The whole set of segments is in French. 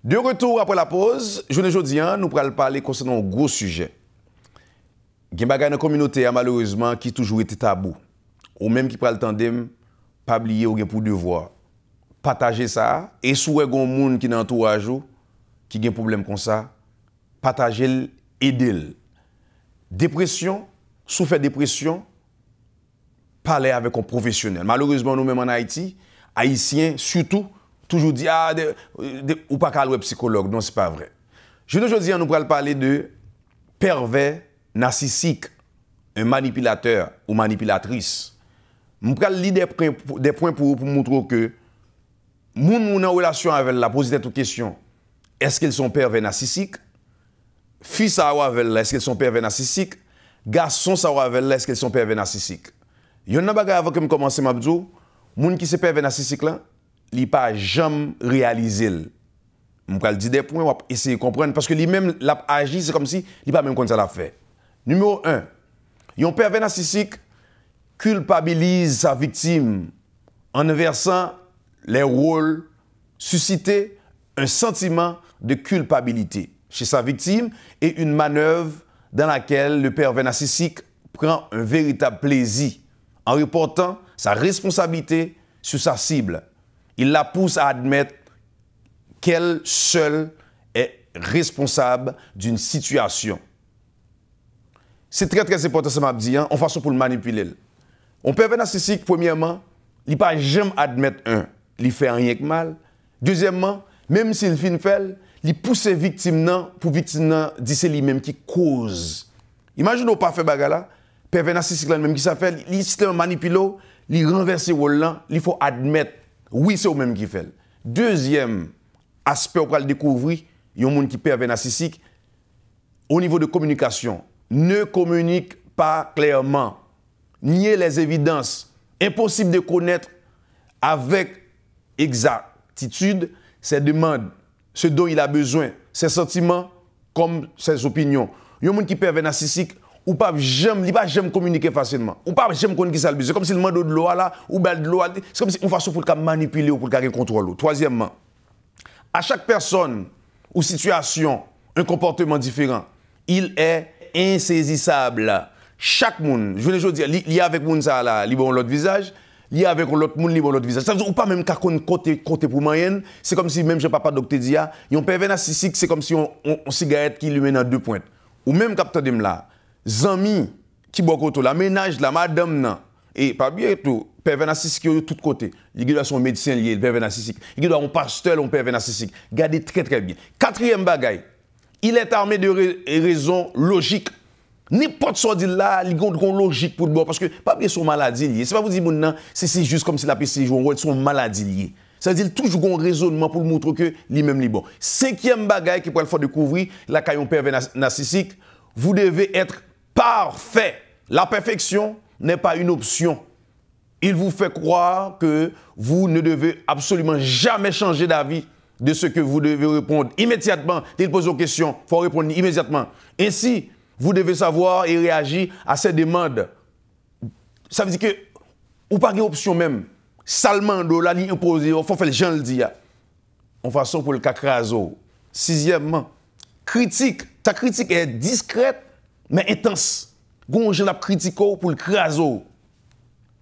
De retour après la pause, aujourd'hui, nous allons parler concernant un gros sujet. Il y a des gens dans la communauté, malheureusement, qui toujours été tabou. Ou même qui prend le temps de pas oublier ou pour devoir. Partager ça. Et si vous avez des gens qui sont dans l'entourage, qui ont un problème comme ça, partagez-le, aidez-le. Dépression, souffrir de dépression, parler avec un professionnel. Malheureusement, nous-mêmes en Haïti, Haïtiens surtout, toujours dit ou pas qu'à le psychologue. Non, c'est pas vrai. Aujourd'hui, nous allons parler de pervers narcissique, un manipulateur ou manipulatrice. Nous allons lire des points pour montrer que moun en relation avec la poser cette question. Est-ce qu'ils sont pervers narcissiques? Filles ça avec là, est-ce qu'ils sont pervers narcissiques? Garçons ça avec là, est-ce qu'ils sont pervers narcissiques? Il y en a des avant que je commence à dire, moun qui se pervers narcissique là, il pas jamais réalisé. Je vais dire des points, on va essayer de comprendre parce que lui-même l'a agi, c'est comme si il pas même comme ça l'a fait. Numéro 1. Un pervers narcissique culpabilise sa victime en inversant les rôles, susciter un sentiment de culpabilité chez sa victime et une manœuvre dans laquelle le pervers narcissique prend un véritable plaisir en reportant sa responsabilité sur sa cible. Il la pousse à admettre qu'elle seule est responsable d'une situation. C'est très très important, ça m'a dit, en façon pour le manipuler. On pervers narcissique, premièrement, il ne peut pas jamais admettre il fait rien que mal. Deuxièmement, même s'il fait une fait, il pousse les victimes pour victime dire c'est lui-même qui cause. Imaginez pas fait bagarre là, pervers narcissique là même qui ça fait, il c'est un manipulo, il renverse le rôle là, il faut admettre oui c'est au même qui fait. Deuxième aspect on va le découvrir, il y a un monde qui pervers narcissique au niveau de communication, ne communique pas clairement, nier les évidences, impossible de connaître avec exactitude ses demandes, ce dont il a besoin, ses sentiments comme ses opinions. Il y a des gens qui pervers narcissique ou pas jamais communiquer facilement. Ou pas jamais connaître qui ça le besoin. C'est comme si le demande de l'eau là ou de l'eau, c'est comme si on façon pour le manipuler ou pour le contrôler. Troisièmement, à chaque personne ou situation, un comportement différent, il est insaisissable. Chaque monde, je veux dire, il y a avec monde ça là, il bon l'autre visage. Il y a avec l'autre monde, l'autre visage. Ça veut dire ou pas même qu'à côté pour moyenne, c'est comme si même je papa docteur dia, yon pervers narcissique, c'est comme si on cigarette qui lui met dans deux pointes. Ou même capteur dem là, zami qui boit koto la ménage la madame nan et pas bien tout, pervers narcissique de tous côtés. Il doit son médecin lié, le pervers narcissique. Il doit un pasteur, un pervers narcissique. Gardez très très bien. Quatrième bagaille, il est armé de raisons logiques. N'importe ce dit là, il y a une logique pour le bon. Parce que, pas bien son maladie liée. C'est pas vous dire, non, c'est juste comme si la PC joue son maladie liée. Ça veut dire toujours un raisonnement pour montrer que lui-même est bon. Cinquième bagaille qui peut le faire découvrir, la caillon pervers narcissique, vous devez être parfait. La perfection n'est pas une option. Il vous fait croire que vous ne devez absolument jamais changer d'avis de ce que vous devez répondre immédiatement. Dès qu'il pose une question, il faut répondre immédiatement. Ainsi, vous devez savoir et réagir à ces demandes. Ça veut dire que, ou pas d'option même. Salmando, la ligne imposée, il faut faire le gens le dire. En façon pour le cacrazo. Sixièmement, critique. Ta critique est discrète, mais intense. Gonje la critique pour le craso.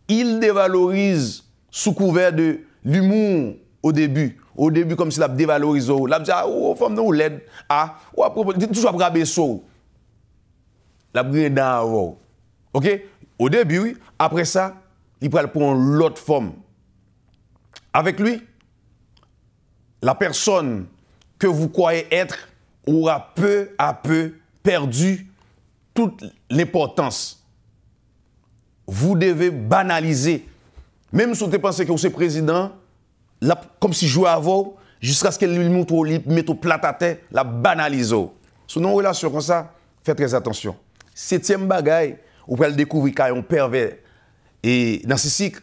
Il dévalorise sous couvert de l'humour au début. Au début, comme s'il a dévalorisé. Il a dit, oh, femme, non, l'aide. Ah, toujours à rabaisser. La bride avant. OK? Au début, oui. Après ça, il va prendre l'autre forme. Avec lui, la personne que vous croyez être aura peu à peu perdu toute l'importance. Vous devez banaliser. Même si vous pensez que vous êtes président, là, comme si jouez avant, jusqu'à ce qu'elle lui mette au plat à terre, la banalise. Sous nos relations comme ça, faites très attention. Septième bagaille, vous pouvez le découvrir car un pervers et narcissique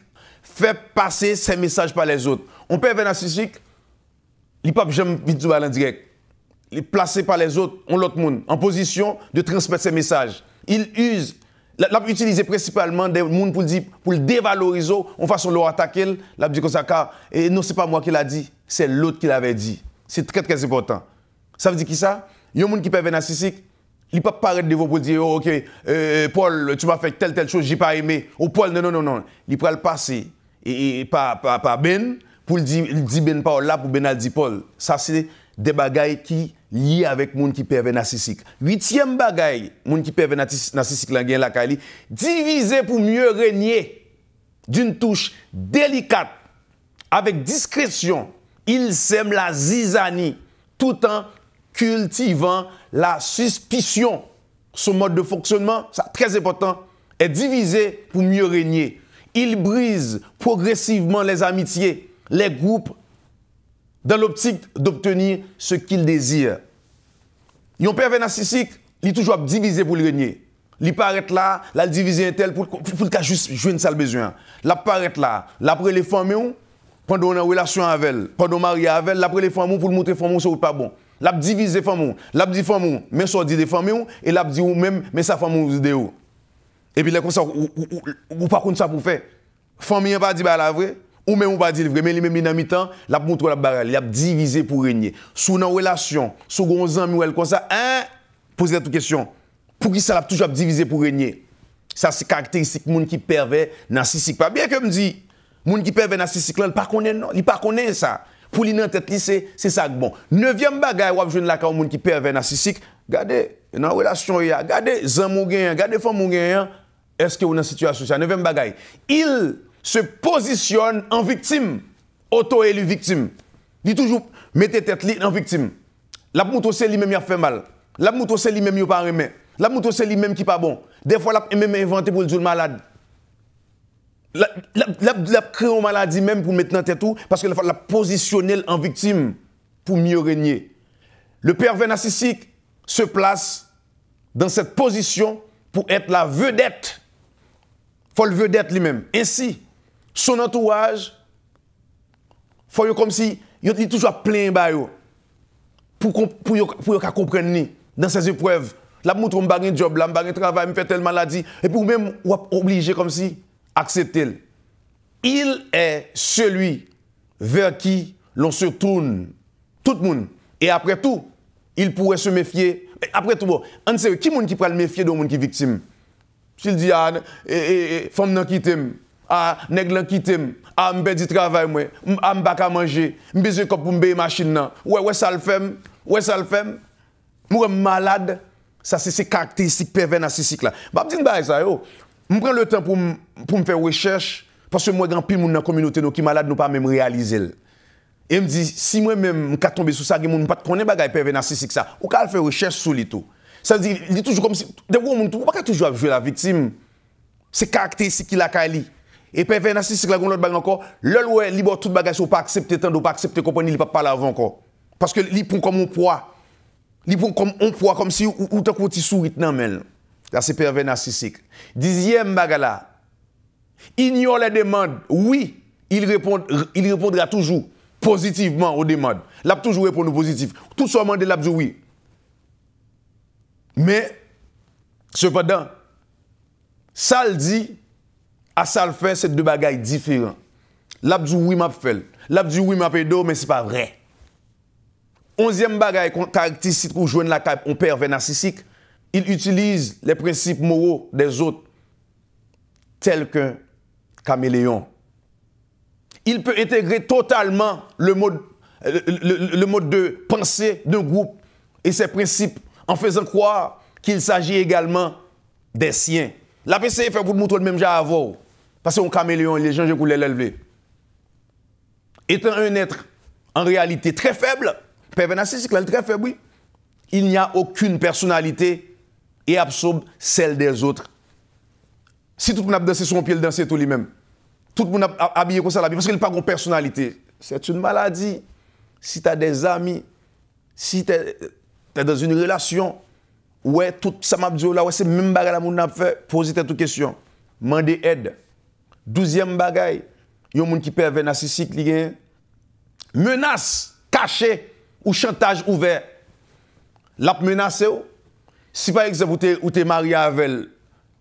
fait passer ses messages par les autres. Un pervers narcissique, il ne peut jamais vite en direct. Il est placé par les autres, on l'autre monde, en position de transmettre ses messages. Il use, l'a utilisé principalement des gens pour le dévaloriser, en façon de l'attaquer, l'a dit comme ça, car, et non, c'est pas moi qui l'a dit, c'est l'autre qui l'avait dit. C'est très très important. Ça veut dire qui ça? Il y a un monde qui pervers narcissique, il ne peut pas paraître devant pour dire oh, OK, Paul, tu m'as fait telle chose, j'ai pas aimé. Oh Paul, non. Il peut le passer et par Ben pour le dire Ben Paul là pour Ben al dit Paul. Ça c'est des bagailles qui liés avec monde qui pervers narcissique. Huitième bagaille, monde qui pervers narcissique là gagne la Kali, diviser pour mieux régner d'une touche délicate avec discrétion. Il sème la zizanie tout en cultivant la suspicion. Son mode de fonctionnement, ça très important, est divisé pour mieux régner. Il brise progressivement les amitiés, les groupes, dans l'optique d'obtenir ce qu'il désire. Un pervers narcissique, il est toujours divisé pour le régner. Il paraît là, il diviser un tel pour juste jouer une sale besoin. Il paraît là, après les familles, pendant on a une relation avec elle, pendant on marie avec elle, après les familles pour montrer famille c'est pas bon. L'a divisé famille, l'a dit famille, mais ça dit des familles et l'a dit ou même mais sa famille de ou. Et puis là comme ça ou pas contre ça pour faire. Famille pas dit bah la vraie ou même ou pas dit vrai mais lui même dans mi-temps, l'a montre la bagarre, il a divisé pour régner. Sous une relation, sous gros amis ou elle comme ça, posez toute question. Pour qui ça l'a toujours divisé pour régner? Ça c'est caractéristique monde qui pervers narcissique. Pas bien que me dit monde qui pervers narcissique là, il pas connaît non, il pas connaît ça. Pour lui dans tête c'est ça bon. Neuvième bagaille ou jeune là quand monde qui pervers narcissique, regardez dans relation il y a, regardez zamou gagne, regardez femme gagne, est-ce que vous dans situation ça? Neuvième bagaille, il se positionne en victime, auto-élu victime. Il toujours mettez tête en victime. La moto c'est lui-même qui a fait mal. La moto c'est lui-même qui pas aimé. La moto c'est lui-même qui pas bon. Des fois la même inventé pour le dire malade. La créé une maladie même pour mettre dans tête tout parce que la positionner en victime pour mieux régner. Le pervers narcissique se place dans cette position pour être la vedette. Faut le vedette lui-même. Ainsi, son entourage faut comme si il est toujours plein bayo pour comprendre dans ces épreuves. La montre on bagage job, la bagage travail, me fait telle maladie et puis ou même ou obligé comme si accepter. Il est celui vers qui l'on se tourne tout le monde et après tout, il pourrait se méfier. Après tout, on sait qui monde qui peut le méfier de monde qui est victime. S'il dit femme nan quitte nèg lan quitte me perdre travail moi, me pas manger, me besoin pour me payer machine nan. Ouais ça le fait. Moi malade. Ça, c'est ces caractéristiques pervers narcissiques là. Je dis ça, je prends le temps pour me faire recherche, parce que moi, grand pile monde dans la communauté qui malade, nous pas même réaliser. Et me dit, si moi-même, je tomber sur ça, je ne pas connaître bagay pervers narcissique ça, ou qu'à faire recherche sur lui tout. Ça veut dire, il est toujours comme si, de gros monde, on pas toujours jouer la victime. C'est caractéristique qu'il a kali. Et pervers narcissique là, l'autre bagay encore, le ouais, libre tout bagay, ou pas accepter tant, ou pas accepter comprendre, il pas parler avant encore. Parce que il prend comme un poids. Il prend comme on poids comme si ou t'as côté sourit nan men. Là c'est pervers narcissique. Dixième bagala. Ignore les demandes. Oui, il répondra toujours positivement aux demandes. L'a toujours répondre positif. Tout ce demande l'a dit oui. Mais cependant, ça le dit à ça le fait c'est deux bagailles différents. L'a dit oui m'a fait. L'a dit oui m'a pédo mais c'est pas vrai. 11e bagaille caractéristique pour joindre la cape on pervers narcissique, il utilise les principes moraux des autres tels qu'un caméléon. Il peut intégrer totalement le mode de pensée d'un groupe et ses principes en faisant croire qu'il s'agit également des siens. La PC fait pour montrer le même genre avant parce qu'un caméléon, les gens pour l'élever. Étant un être en réalité très faible, pervers narcissique, là, très faible, oui. Il n'y a aucune personnalité et absorbe celle des autres. Si tout le monde a dansé son pied, il danse tout lui-même. Tout le monde a habillé comme ça, parce qu'il n'a pas de personnalité. C'est une maladie. Si tu as des amis, si tu es dans une relation, ouais, tout ça m'a dit là, ouais, c'est même bagaille que moun fait, poser toute question. Demander aide. 12e bagaille, il y a un monde qui pervers narcissique, il menace cachée ou chantage ouvert. La menace, si par exemple vous êtes marié avec elle,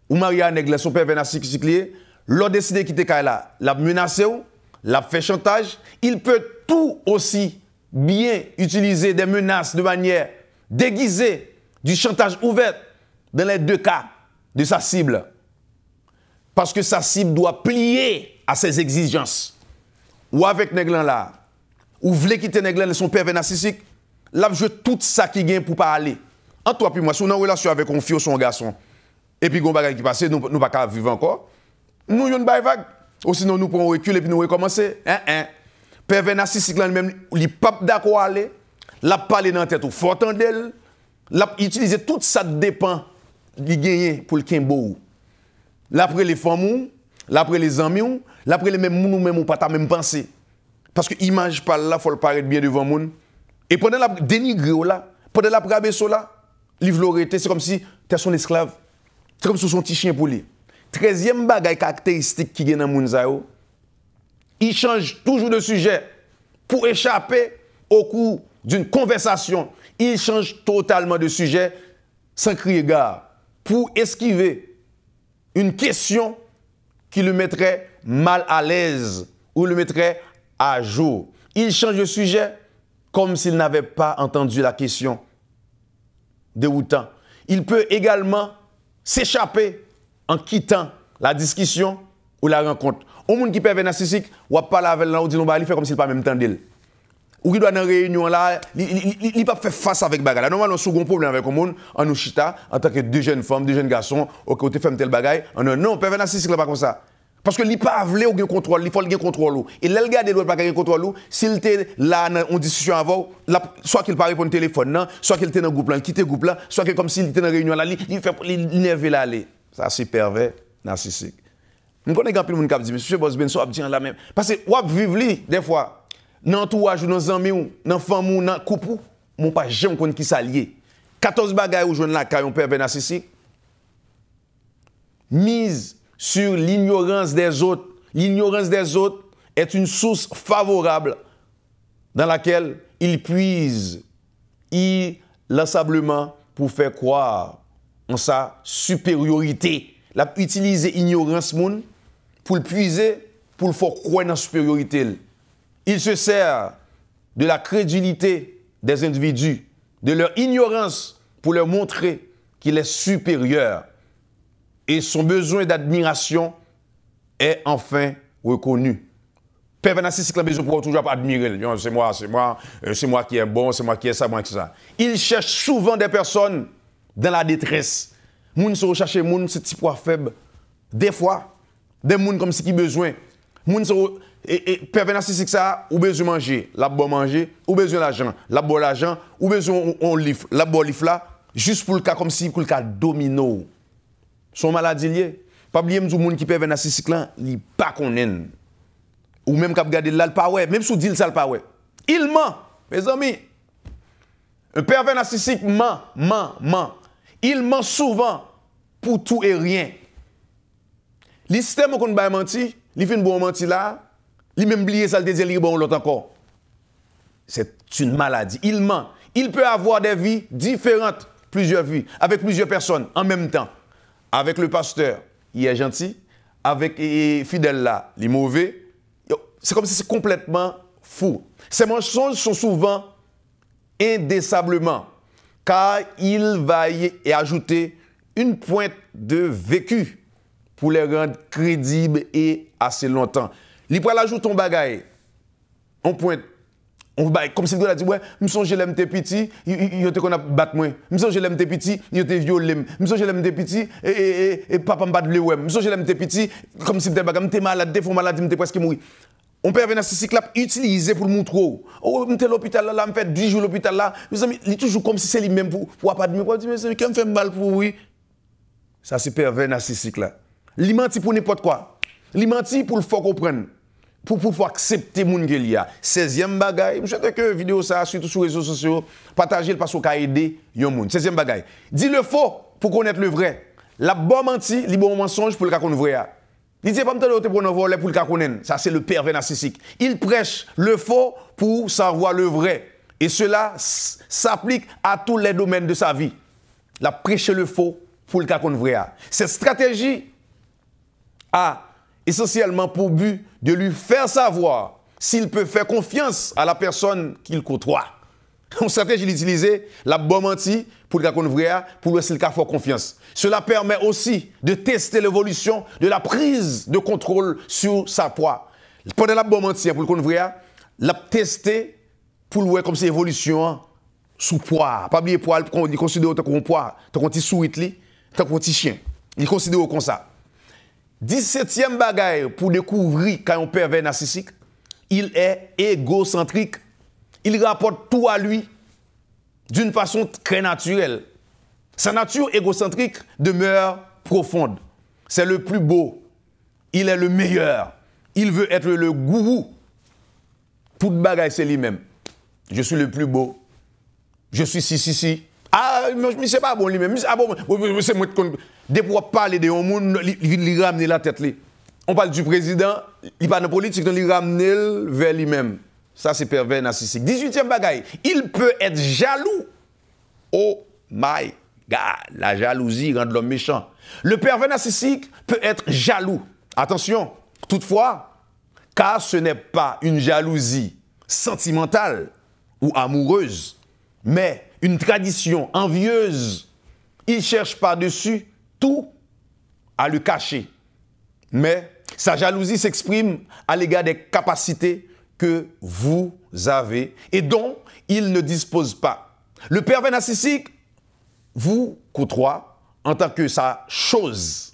ou marié avec elle, son pervers narcissique, l'autre décide de quitter là, la menace, la fait chantage, il peut tout aussi bien utiliser des menaces de manière déguisée, du chantage ouvert dans les deux cas de sa cible. Parce que sa cible doit plier à ses exigences. Ou avec Neglan là, ou voulez quitter Neglan son pervers narcissique, là, je tout ça qui gagne pour pas aller. En toi puis moi, si on est en relation avec un fille ou son garçon, et puis on bagage qui passe, nous ne pas qu'à vivre encore, nous y a une vague. Ou sinon nous prenons un recul et puis nous recommencer. Pervers narcissique là même, il pas d'accord à aller, l'a parler dans la tête ou fort d'elle, l'a utiliser tout ça dépend du gagner pour le kimbo. L'après les femmes, l'après les amis, l'après les mêmes moun ou même ou pas ta même pensée. Parce que image par là, faut le paraître bien devant moun. Et pendant la dénigrer là, pendant la rabaisser là, livre c'est comme si tu es son esclave. C'est comme si son petit chien pour lui. 13e bagay caractéristique qui est dans moun sa yo, il change toujours de sujet pour échapper au cours d'une conversation. Il change totalement de sujet sans crier gare pour esquiver une question qui le mettrait mal à l'aise ou le mettrait à jour. Il change de sujet comme s'il n'avait pas entendu la question déroutant. Il peut également s'échapper en quittant la discussion ou la rencontre. Au monde qui peut être narcissique, ou pas la avec là, ou dit non, il fait comme s'il pas même temps d'elle. Ou qui doit dans une réunion là, il pas fait face avec bagarre. Normalement, on a un second problème avec le monde, en nous chita, en tant que deux jeunes femmes, deux jeunes garçons, au côté fait tel bagaille, non, peut être narcissique là pas comme ça. Parce que il pas voulu au contrôle, il faut le contrôle. Et là, le gars ne doit pas gagner contrôle. S'il était là en discussion avant, soit qu'il parle pour le téléphone, soit qu'il était dans le groupe là, il quitte le groupe là, soit que comme s'il était dans la réunion là, il nerve là aller. Ça c'est pervers narcissique. Nous connaissons plus de monde qui dit monsieur Boss Benso a dit la même parce que ou vivre li des fois dans entourage ou dans amis ou dans famille ou dans couple, mon pas jamais connait qui s'allier. 14 bagages ou joindre là quand on pervers narcissique. Mise sur l'ignorance des autres. L'ignorance des autres est une source favorable dans laquelle il puise inlassablement pour faire croire en sa supériorité. La utiliser ignorance moun pour le puiser, pour le faire croire dans la supériorité. Il se sert de la crédulité des individus, de leur ignorance pour leur montrer qu'il est supérieur. Et son besoin d'admiration est enfin reconnu. Pervers narcissique a besoin pour toujours admirer. C'est moi qui est bon, c'est moi qui est ça, moi qui est ça. Il cherche souvent des personnes dans la détresse. Moun se recherche moun, c'est petit poids faible. Des fois, des moun comme si qui besoin. Moun se pervers narcissique ça, ou besoin manger, la bon manger, ou besoin l'argent, la bon l'argent, ou besoin on livre, la bon livre là, juste pour le cas comme si pour le cas domino. Son maladie liée. Pas oublier m'dou moun qui pervers narcissique là, il pas connaît. Ou même k'ap gade là, pas ouais, même sous dit ça pas ouais. Il ment, mes amis. Un pervers narcissique ment. Il ment souvent pour tout et rien. Le système qu'on va mentir, il fait une bonne mentir là, il même oublié ça, il dit bon l'autre encore. C'est une maladie. Il ment. Il peut avoir des vies différentes, plusieurs vies, avec plusieurs personnes en même temps. Avec le pasteur, il est gentil. Avec fidèle là, il est mauvais. C'est comme si c'est complètement fou. Ces mensonges sont souvent indécemment, car il va y ajouter une pointe de vécu pour les rendre crédibles et assez longtemps. Il peut ajouter ton bagaille, on pointe, comme si il a dit, ouais, je me songe je l'aime tes petits, il te qu'on a battu moi. Je me songe je l'aime tes petits, il te violé. Je me songe je l'aime tes petits, et papa me bat le ouais. Je me songe je l'aime tes petits, comme si t'es bagage, t'es malade, des fois malade, t'es presque mourir. On peut venir narcissique là utiliser pour le montrer. Oh, m'te l'hôpital là, me fait 10 jours l'hôpital là. Mes amis, il toujours comme si c'est lui-même pour pas admirer. Pour dire mais qui me fait mal pour oui. Ça c'est pervers narcissique là. Il menti pour n'importe quoi. Il menti pour le faire comprendre. Pour pouvoir accepter moun qu'il y a. 16e bagaille, je souhaite que vidéo ça surtout sur les réseaux sociaux, partager parce qu'on aider yon moun. 16e bagaille. Dis le faux pour connaître le vrai. La bonne menti, li bon mensonge pour le connaître vrai. Il dit pas m'tende pour nous voler pour le connaître. Ça c'est le pervers narcissique. Il prêche le faux pour savoir le vrai. Et cela s'applique à tous les domaines de sa vie. La prêcher le faux pour le connaître vrai. Cette stratégie a essentiellement pour but de lui faire savoir s'il peut faire confiance à la personne qu'il côtoie. En stratégie, il utilisait la bonne menti pour le qu'on vrai, pour le s'il faire confiance. Cela permet aussi de tester l'évolution de la prise de contrôle sur sa poids. Pendant la bonne menti pour le qu'on vrai, la tester pour le comme c'est évolution sous poids. Pas oublier poids, il considère comme poids, tant qu'on petit sourit li, tant qu'on petit chien. Il considère comme ça. 17e bagaille pour découvrir quand on pervers narcissique, il est égocentrique. Il rapporte tout à lui d'une façon très naturelle. Sa nature égocentrique demeure profonde. C'est le plus beau. Il est le meilleur. Il veut être le gourou. Toute bagaille, c'est lui-même. Je suis le plus beau. Je suis si. Ah, mais c'est pas bon lui-même. Ah bon, c'est moi qui... Dès pour parler de un monde, il ramène la tête. On parle du président, il parle de politique, il ramène vers lui-même. Ça, c'est pervers narcissique. 18e bagaille, il peut être jaloux. Oh my God, la jalousie rend l'homme méchant. Le pervers narcissique peut être jaloux. Attention, toutefois, car ce n'est pas une jalousie sentimentale ou amoureuse, mais une tradition envieuse. Il cherche par-dessus tout à le cacher. Mais sa jalousie s'exprime à l'égard des capacités que vous avez et dont il ne dispose pas. Le pervers narcissique vous côtoie en tant que sa chose.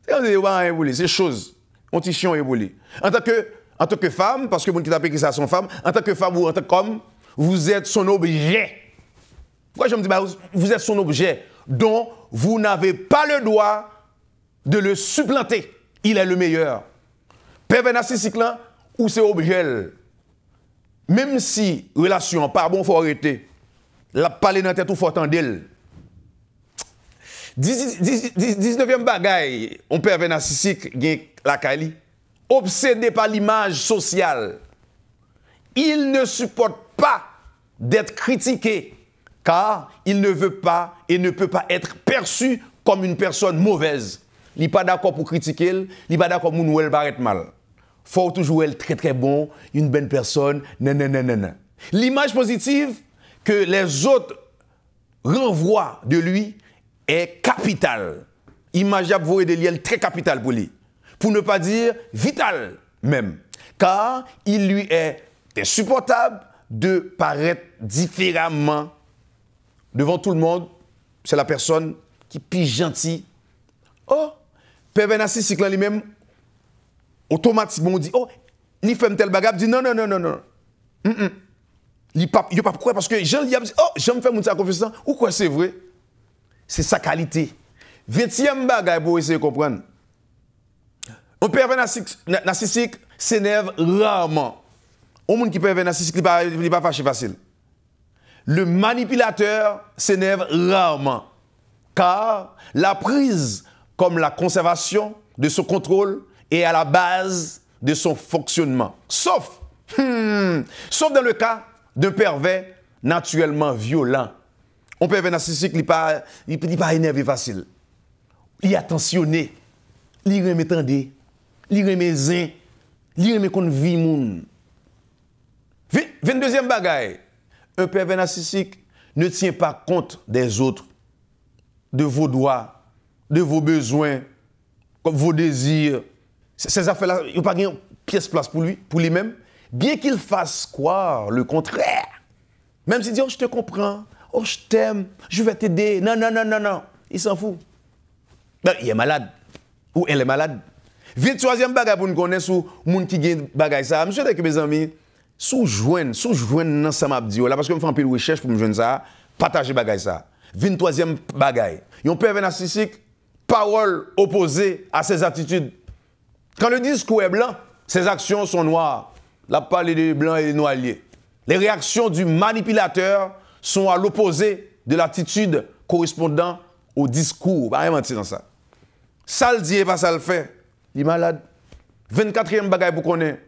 C'est chose. On t'y évolue. En tant que femme, parce que vous qui appelez ça son femme, en tant que femme ou en tant qu'homme, vous êtes son objet. Pourquoi je me dis, vous êtes son objet dont vous n'avez pas le droit de le supplanter. Il est le meilleur. Pervers narcissique là, ou c'est objet. Même si relation pas bon, il faut arrêter. La parler dans la tête ou faut attendre d'elle. 19e bagaille, on pervers narcissique, la Kali, obsédé par l'image sociale. Il ne supporte pas d'être critiqué, car il ne veut pas et ne peut pas être perçu comme une personne mauvaise. Il n'est pas d'accord pour critiquer, il n'est pas d'accord pour nous elle paraît mal. Faut toujours être très très bon, une bonne personne, non. L'image positive que les autres renvoient de lui est capitale. Image de lui est très capitale pour lui. Pour ne pas dire vitale même. Car il lui est insupportable de paraître différemment devant tout le monde. C'est la personne qui est plus gentille. Oh, pervers narcissique là lui-même, automatiquement on dit, oh, il fait tel bagage, dit non. Il pas pourquoi, parce que Jean lui a dit, oh, j'aime faire mon confiance, ou quoi c'est vrai? C'est sa qualité. 20e bagage pour essayer de comprendre. Un pervers narcissique s'énerve rarement. Un monde qui pervers narcissique, il n'est pas fâché facile. Le manipulateur s'énerve rarement, car la prise comme la conservation de son contrôle est à la base de son fonctionnement. Sauf dans le cas d'un pervers naturellement violent. Un pervers narcissique, il n'est pas énervé facile. Il est attentionné. Il remet tendé. Il remet zin. Il remet qu'on vit moun. 22e bagaille. Un pervers narcissique ne tient pas compte des autres, de vos droits, de vos besoins, comme vos désirs. Ces affaires-là, il n'y a pas de pièce place pour lui-même, bien qu'il fasse croire le contraire. Même s'il dit, oh, je te comprends, oh, je t'aime, je vais t'aider. Non. Il s'en fout. Ben, il est malade. Ou elle est malade. 23e bagage pour nous connaître sous moun qui gagne bagage ça. Monsieur, avec mes amis, sous-joindre dans ça m'a dit là parce que me fais un peu de recherche pour me joindre ça, partager bagage ça. 23e bagage. Yon pervers narcissique, parole opposée à ses attitudes. Quand le discours est blanc, ses actions sont noires. La parole de blanc et noir liés. Les réactions du manipulateur sont à l'opposé de l'attitude correspondant au discours. Pas mentir dans ça. Ça le dit et pas ça le fait. Il est malade. 24e bagaille pour connaître.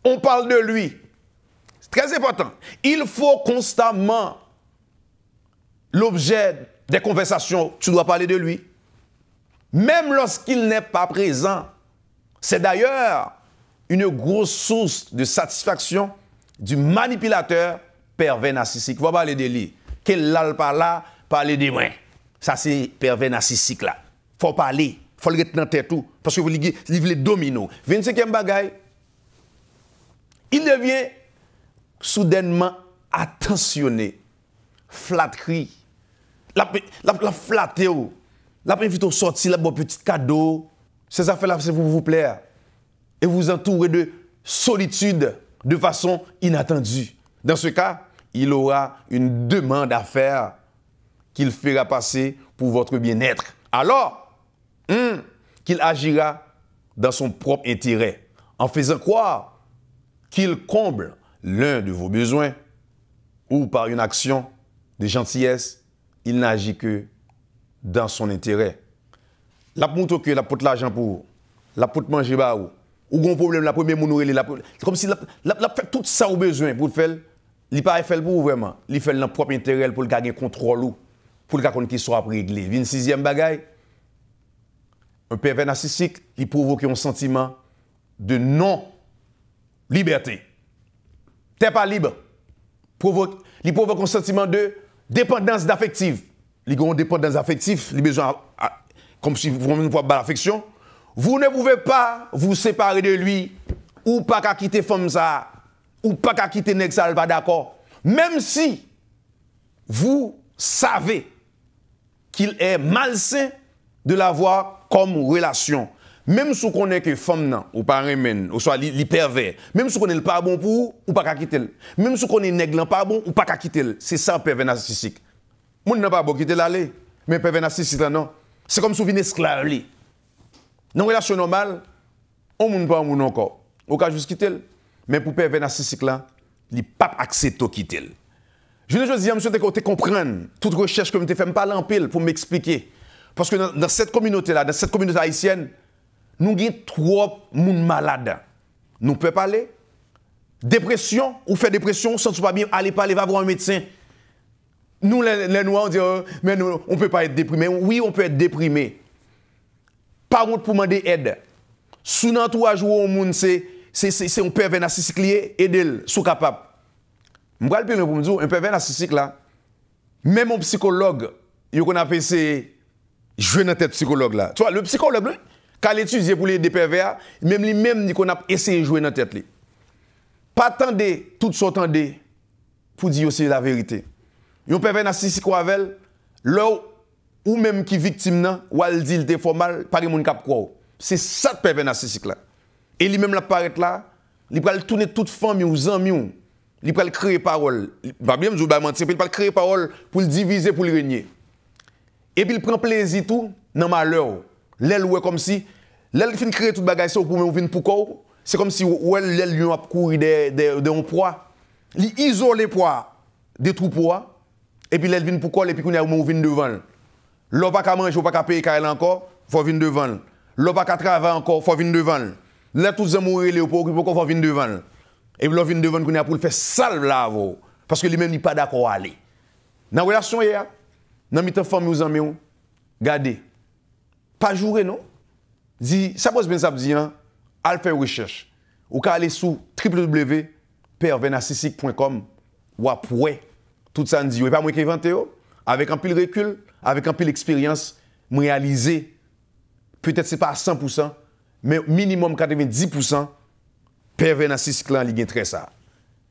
On parle de lui. C'est très important. Il faut constamment l'objet des conversations. Tu dois parler de lui. Même lorsqu'il n'est pas présent. C'est d'ailleurs une grosse source de satisfaction du manipulateur pervers narcissique. Il faut parler de lui. Quel là par là, parler de moi. Ça, c'est pervers narcissique là. Faut parler. Faut le retenir dans tête tout. Parce que vous livrez domino. 25e bagaille. Il devient soudainement attentionné. Flatterie. La flatte. La invite au sortir, la bon petit cadeau. Ces affaires-là, c'est pour vous plaire. Et vous entourez de solitude de façon inattendue. Dans ce cas, il aura une demande à faire qu'il fera passer pour votre bien-être. Alors, qu'il agira dans son propre intérêt, en faisant croire qu'il comble l'un de vos besoins ou par une action de gentillesse, il n'agit que dans son intérêt. La montre que la porte l'argent pour, la porte manger ba ou un problème la première moun comme si la fait tout ça au besoin pour faire, il pas fait pour vraiment, il fait dans propre intérêt pour le gagner contrôle ou pour le gagner qu'il soit réglé. 26e bagaille. Un pervers narcissique, il provoque un sentiment de non-liberté. T'es pas libre. Il provoque un sentiment de dépendance d'affective. Il a une dépendance affective, il a besoin, comme si vous ne pouvez pas l'affection. Vous ne pouvez pas vous séparer de lui, ou pas qu'à quitter femme ça, ou pas qu'à quitter nèg ça, pas d'accord. Même si vous savez qu'il est malsain de l'avoir comme relation. Même si vous connaissez que femme nan, ou pas remène, ou soit li pervers, même si vous connaissez le pas bon pour ou pas qu'à quitter. Même si vous connaissez nèg pas bon ou pas qu'à quitter. C'est ça pervers narcissique. Moun n'a pas bon quitter l'aller, mais pervers narcissique là non. C'est comme si vous venez esclave li. Dans une relation normale, on moun pas moun encore. Ou ka juste quitter. Mais pour pervers narcissique là, il pas accepter quitter. Je ne dis pas monsieur que tu comprendre toute recherche que je fais pas en pile pour m'expliquer. Parce que dans cette communauté-là, dans cette communauté haïtienne, nous avons trop de monde malade. Nous pouvons parler. Dépression, ou faire dépression, sans pas bien, aller parler, va voir un médecin. Nous, les Noirs, on dit, mais nous, on ne peut pas être déprimé. Oui, on peut être déprimé. Par contre, pour demander aide. Sous l'entourage où on monde, c'est un pervers narcissique lié, aider, sous capable. Je vais le pour me dire, un pervers narcissique là, même un psychologue, il y a appelé c'est jouer dans tête psychologue là. Tu vois, le psychologue, quand il étudie pour les pervers, même lui-même, il a essayé de jouer dans tête. Pas attendre, tout ce attendre pour dire aussi la vérité. Un pervers narcissique avec là ou même qui victime ou elle dit il fait mal, pas de monde qui croit. C'est ça le pervers narcissique là. Et lui-même là paraît là, il va tourner toute famille ou amis. Il va créer parole. Pas bien me dire mentir, il va créer parole pour le diviser, pour le régner. Et puis il prend plaisir tout dans malheur. L'aile ouais comme si l'aile fin créer toute bagaille ça pour venir pour quoi. C'est comme si l'aile lui a couru de un proie. Il isole les proies des troupeaux et puis l'aile vient pour quoi et puis qu'on a vient devant. L'on pas qu'à manger, pas qu'à payer car encore, faut venir devant. L'on pas qu'à travailler encore, faut venir devant. Là tous les mourir les pour faut venir devant. Et puis l'on vient devant qu'on a pour le faire sale là parce que lui-même n'est pas d'accord à aller. Dans la relation hier, dans la famille aux amis, regardez, pas jouer non. Dis, ça pose bien ça dit hein, à faire recherche. Ou qu'à aller sur www.pervernarcissique.com ou après tout ça dit, et pas moi qui inventé avec un pile recul, avec un pile expérience, réaliser peut-être c'est pas à 100%, mais minimum 90%, pervers narcissique là, il gagne très ça.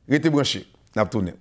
Restez branché, n'a pas tourné.